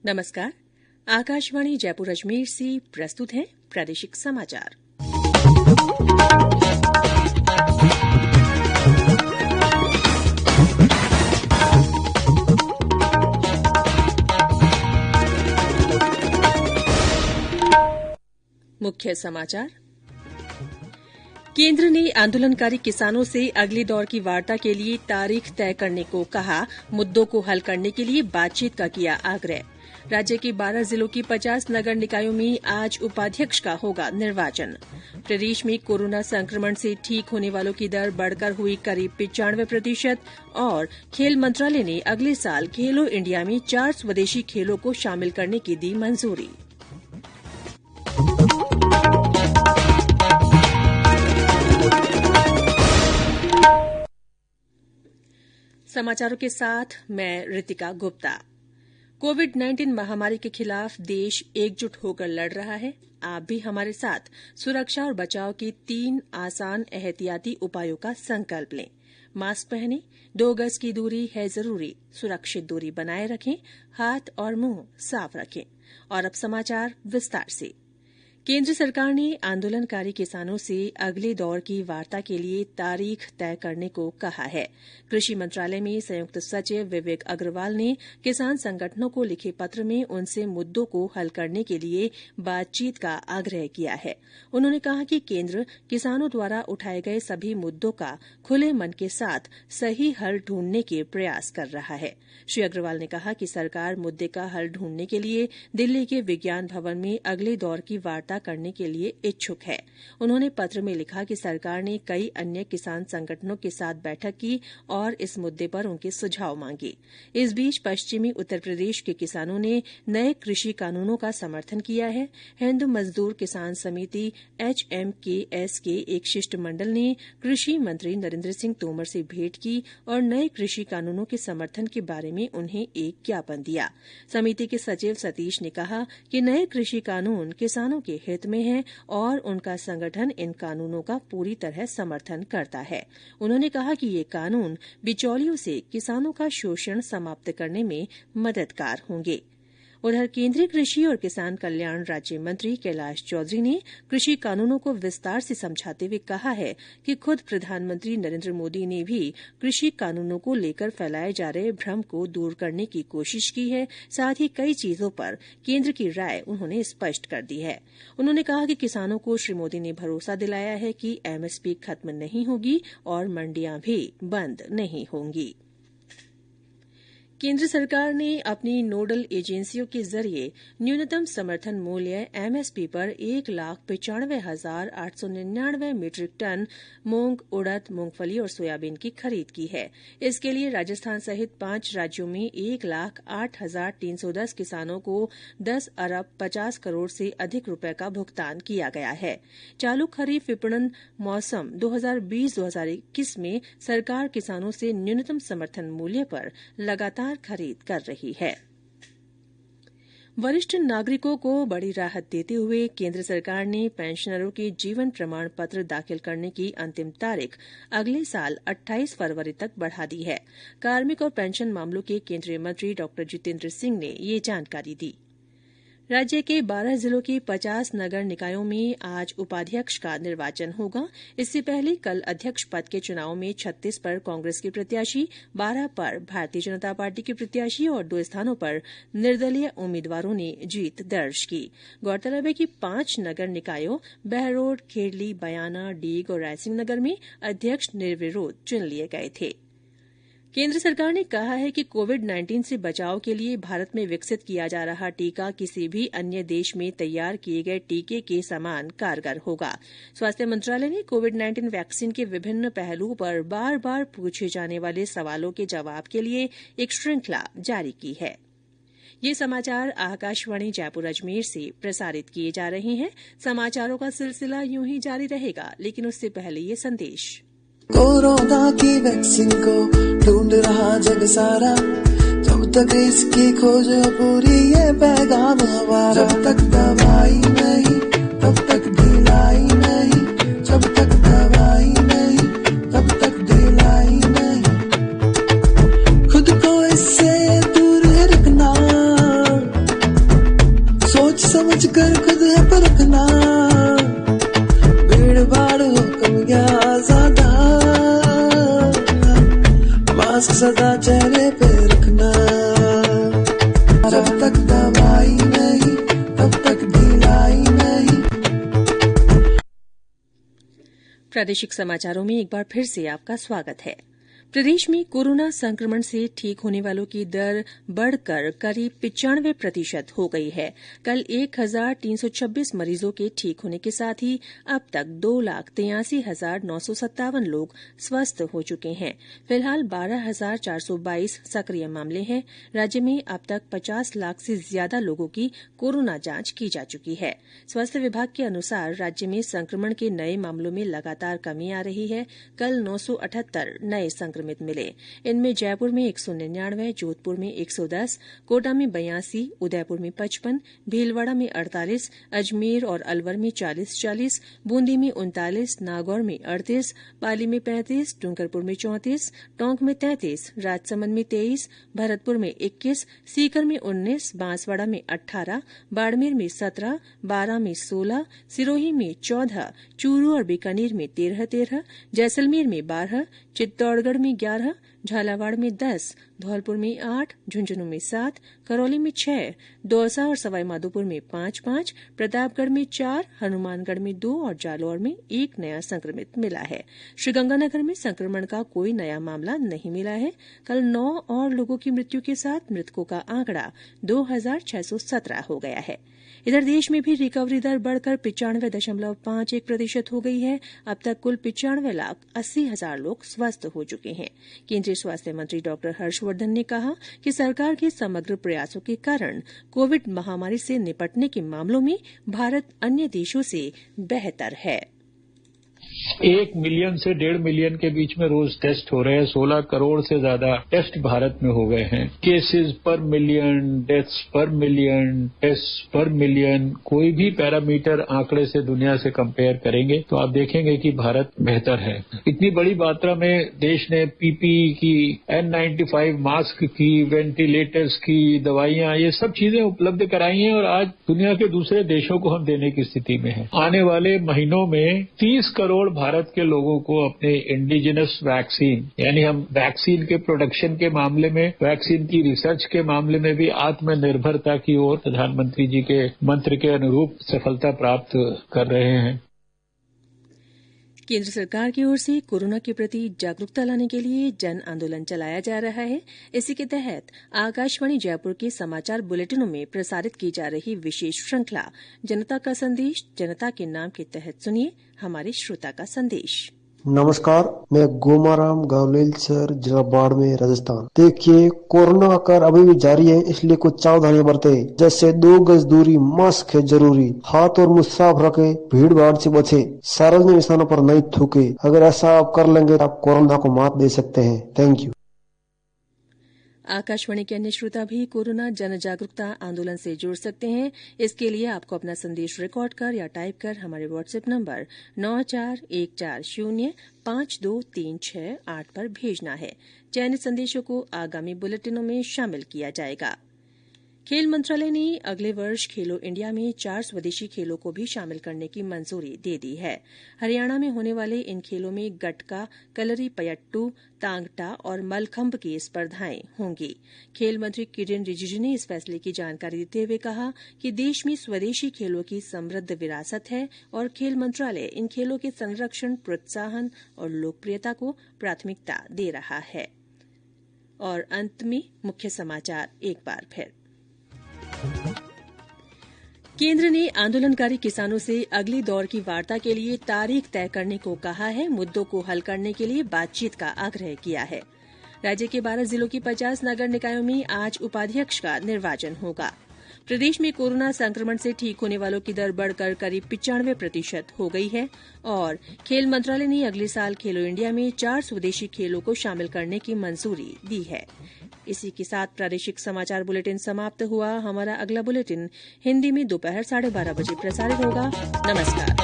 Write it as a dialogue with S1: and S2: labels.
S1: नमस्कार। आकाशवाणी जयपुर अजमेर से प्रस्तुत हैं प्रादेशिक समाचार। मुख्य समाचार। केंद्र ने आंदोलनकारी किसानों से अगले दौर की वार्ता के लिए तारीख तय करने को कहा। मुद्दों को हल करने के लिए बातचीत का किया आग्रह। राज्य के 12 जिलों की 50 नगर निकायों में आज उपाध्यक्ष का होगा निर्वाचन। प्रदेश में कोरोना संक्रमण से ठीक होने वालों की दर बढ़कर हुई करीब 95% और खेल मंत्रालय ने अगले साल खेलो इंडिया में 4 स्वदेशी खेलों को शामिल करने की दी मंजूरी। समाचारों के साथ मैं रितिका गुप्ता। कोविड-19 महामारी के खिलाफ देश एकजुट होकर लड़ रहा है। आप भी हमारे साथ सुरक्षा और बचाव के 3 आसान एहतियाती उपायों का संकल्प लें। मास्क पहनें, 2 गज की दूरी है जरूरी, सुरक्षित दूरी बनाए रखें, हाथ और मुंह साफ रखें। और अब समाचार विस्तार से। केंद्र सरकार ने आंदोलनकारी किसानों से अगले दौर की वार्ता के लिए तारीख तय करने को कहा है। कृषि मंत्रालय में संयुक्त सचिव विवेक अग्रवाल ने किसान संगठनों को लिखे पत्र में उनसे मुद्दों को हल करने के लिए बातचीत का आग्रह किया है। उन्होंने कहा कि केंद्र किसानों द्वारा उठाए गए सभी मुद्दों का खुले मन के साथ सही हल ढूंढने के प्रयास कर रहा है। श्री अग्रवाल ने कहा कि सरकार मुद्दे का हल ढूंढने के लिए दिल्ली के विज्ञान भवन में अगले दौर की वार्ता करने के लिए इच्छुक है। उन्होंने पत्र में लिखा कि सरकार ने कई अन्य किसान संगठनों के साथ बैठक की और इस मुद्दे पर उनके सुझाव मांगे। इस बीच पश्चिमी उत्तर प्रदेश के किसानों ने नए कृषि कानूनों का समर्थन किया है। हिंद मजदूर किसान समिति HMKS के एक शिष्टमंडल ने कृषि मंत्री नरेंद्र सिंह तोमर से भेंट की और नए कृषि कानूनों के समर्थन के बारे में उन्हें एक ज्ञापन दिया। समिति के सचिव सतीश ने कहा कि नए कृषि कानून किसानों के हित में है और उनका संगठन इन कानूनों का पूरी तरह समर्थन करता है। उन्होंने कहा कि ये कानून बिचौलियों से किसानों का शोषण समाप्त करने में मददगार होंगे। उधर केंद्रीय कृषि और किसान कल्याण राज्य मंत्री कैलाश चौधरी ने कृषि कानूनों को विस्तार से समझाते हुए कहा है कि खुद प्रधानमंत्री नरेंद्र मोदी ने भी कृषि कानूनों को लेकर फैलाए जा रहे भ्रम को दूर करने की कोशिश की है। साथ ही कई चीजों पर केंद्र की राय उन्होंने स्पष्ट कर दी है। उन्होंने कहा कि किसानों को श्री मोदी ने भरोसा दिलाया है कि MSP खत्म नहीं होगी और मंडियां भी बंद नहीं होंगी। केंद्र सरकार ने अपनी नोडल एजेंसियों के जरिए न्यूनतम समर्थन मूल्य MSP पर 1,95,899 मीट्रिक टन मूंग, उड़द, मूंगफली और सोयाबीन की खरीद की है। इसके लिए राजस्थान सहित 5 राज्यों में 1,08,310 किसानों को 10 अरब 50 करोड़ से अधिक रुपए का भुगतान किया गया है। चालू खरीफ विपणन मौसम 2020-2021 में सरकार किसानों से न्यूनतम समर्थन मूल्य पर लगातार खरीद कर रही है। वरिष्ठ नागरिकों को बड़ी राहत देते हुए केंद्र सरकार ने पेंशनरों के जीवन प्रमाण पत्र दाखिल करने की अंतिम तारीख अगले साल 28 फरवरी तक बढ़ा दी है। कार्मिक और पेंशन मामलों के केंद्रीय मंत्री डॉ जितेंद्र सिंह ने ये जानकारी दी। राज्य के 12 जिलों की 50 नगर निकायों में आज उपाध्यक्ष का निर्वाचन होगा। इससे पहले कल अध्यक्ष पद के चुनाव में 36 पर कांग्रेस के प्रत्याशी, 12 पर भारतीय जनता पार्टी के प्रत्याशी और 2 स्थानों पर निर्दलीय उम्मीदवारों ने जीत दर्ज की। गौरतलब है कि 5 नगर निकायों बहरोड, खेड़ली, बयाना, डीग और रायसिंह नगर में अध्यक्ष निर्विरोध चुन लिए गए थे। केंद्र सरकार ने कहा है कि कोविड-19 से बचाव के लिए भारत में विकसित किया जा रहा टीका किसी भी अन्य देश में तैयार किए गए टीके के समान कारगर होगा। स्वास्थ्य मंत्रालय ने कोविड-19 वैक्सीन के विभिन्न पहलुओं पर बार बार पूछे जाने वाले सवालों के जवाब के लिए एक श्रृंखला जारी की है। ये समाचार आकाशवाणी जयपुर अजमेर से प्रसारित किए जा रहे हैं। समाचारों का सिलसिला यूं ही जारी रहेगा, लेकिन उससे पहले ये संदेश।
S2: कोरोना की वैक्सीन को ढूंढ रहा जग सारा, जब तक इसकी खोज पूरी ये पैगाम हमारा। जब तक दवाई नहीं तब तक ढिलाई नहीं, जब तक दवाई नहीं तब तक ढिलाई नहीं। खुद को इससे दूर रखना सोच कर खुद है परखना, भीड़ भाड़ हो कम या ज्यादा, मास्क सदा चेहरे पे रखना, जब तक दवाई नहीं तब तक ढिलाई नहीं।
S1: प्रादेशिक समाचारों में एक बार फिर से आपका स्वागत है। प्रदेश में कोरोना संक्रमण से ठीक होने वालों की दर बढ़कर करीब 95% हो गई है। कल 1326 मरीजों के ठीक होने के साथ ही अब तक 2,83,957 लोग स्वस्थ हो चुके हैं। फिलहाल 12,422 सक्रिय मामले हैं। राज्य में अब तक 50 लाख से ज्यादा लोगों की कोरोना जांच की जा चुकी है। स्वास्थ्य विभाग के अनुसार राज्य में संक्रमण के नए मामलों में लगातार कमी आ रही है। कल 978 नए संक्रमित मिले। इनमें जयपुर में 199, जोधपुर में 110, कोटा में 82, उदयपुर में 55, भीलवाड़ा में 48, अजमेर और अलवर में 40-40, बूंदी में 39, नागौर में 38, पाली में 35, डूंगरपुर में 34, टोंक में 33, राजसमंद में 23, भरतपुर में 21, सीकर में 19, बांसवाड़ा में 18, बाड़मेर में 17, बारां में 16, सिरोही में 14, चूरू और बीकानेर में 13-13, जैसलमेर में 12, चित्तौड़गढ़ में 11, झालावाड़ में 10, धौलपुर में 8, झुंझुनू में 7, करौली में 6, दौसा और सवाईमाधोपुर में 5-5, प्रतापगढ़ में 4, हनुमानगढ़ में 2 और जालौर में 1 नया संक्रमित मिला है। श्रीगंगानगर में संक्रमण का कोई नया मामला नहीं मिला है। कल 9 और लोगों की मृत्यु के साथ मृतकों का आंकड़ा 2,617 हो गया है। इधर देश में भी रिकवरी दर बढ़कर 95.51% हो गई है। अब तक कुल 95,80,000 लोग स्वस्थ हो चुके हैं। केंद्रीय स्वास्थ्य मंत्री डॉक्टर हर्षवर्धन ने कहा कि सरकार के समग्र प्रयासों के कारण कोविड महामारी से निपटने के मामलों में भारत अन्य देशों से बेहतर है।
S3: 1 मिलियन से 1.5 मिलियन के बीच में रोज टेस्ट हो रहे हैं। 16 करोड़ से ज्यादा टेस्ट भारत में हो गए हैं। केसेस पर मिलियन, डेथ्स पर मिलियन, टेस्ट पर मिलियन, कोई भी पैरामीटर आंकड़े से दुनिया से कंपेयर करेंगे तो आप देखेंगे कि भारत बेहतर है। इतनी बड़ी मात्रा में देश ने पीपीई की, N95 मास्क की, वेंटिलेटर्स की, दवाइयां, ये सब चीजें उपलब्ध कराई हैं और आज दुनिया के दूसरे देशों को हम देने की स्थिति में है। आने वाले महीनों में 30 करोड़ भारत के लोगों को अपने इंडिजिनस वैक्सीन, यानी हम वैक्सीन के प्रोडक्शन के मामले में, वैक्सीन की रिसर्च के मामले में भी आत्मनिर्भरता की ओर प्रधानमंत्री जी के मंत्र के अनुरूप सफलता प्राप्त कर रहे हैं।
S1: केंद्र सरकार की ओर से कोरोना के प्रति जागरूकता लाने के लिए जन आंदोलन चलाया जा रहा है। इसी के तहत आकाशवाणी जयपुर के समाचार बुलेटिनों में प्रसारित की जा रही विशेष श्रृंखला जनता का संदेश, जनता के नाम के तहत सुनिए हमारे श्रोता का संदेश।
S4: नमस्कार, मैं गोमाराम गावलेल सर, जिला बाड़मेर, राजस्थान। देखिए, कोरोना का कहर अभी भी जारी है, इसलिए कुछ सावधानी बरते, जैसे 2 गज दूरी, मास्क है जरूरी, हाथ और मुंह साफ रखे, भीड़ भाड़ से बचे, सार्वजनिक स्थानों पर नहीं थूके। अगर ऐसा आप कर लेंगे तो आप कोरोना को मात दे सकते हैं। Thank you.
S1: आकाशवाणी के अन्य श्रोता भी कोरोना जन जागरूकता आंदोलन से जुड़ सकते हैं। इसके लिए आपको अपना संदेश रिकॉर्ड कर या टाइप कर हमारे व्हाट्सएप नंबर 9414052368 पर भेजना है। चयनित संदेशों को आगामी बुलेटिनों में शामिल किया जाएगा। खेल मंत्रालय ने अगले वर्ष खेलो इंडिया में 4 स्वदेशी खेलों को भी शामिल करने की मंजूरी दे दी है। हरियाणा में होने वाले इन खेलों में गटका, कलरी पयट्टू, तांगटा और मलखंभ की स्पर्धाएं होंगी। खेल मंत्री किरेन रिजिजू ने इस फैसले की जानकारी देते हुए कहा कि देश में स्वदेशी खेलों की समृद्ध विरासत है और खेल मंत्रालय इन खेलों के संरक्षण, प्रोत्साहन और लोकप्रियता को प्राथमिकता दे रहा है। और अंत में मुख्य समाचार एक बार फिर। केंद्र ने आंदोलनकारी किसानों से अगले दौर की वार्ता के लिए तारीख तय करने को कहा है। मुद्दों को हल करने के लिए बातचीत का आग्रह किया है। राज्य के 12 जिलों की 50 नगर निकायों में आज उपाध्यक्ष का निर्वाचन होगा। प्रदेश में कोरोना संक्रमण से ठीक होने वालों की दर बढ़कर करीब 95% हो गई है। और खेल मंत्रालय ने अगले साल खेलो इंडिया में 4 स्वदेशी खेलों को शामिल करने की मंजूरी दी है। इसी के साथ प्रादेशिक समाचार बुलेटिन समाप्त हुआ। हमारा अगला बुलेटिन हिंदी में दोपहर 12:30 बजे प्रसारित होगा। नमस्कार।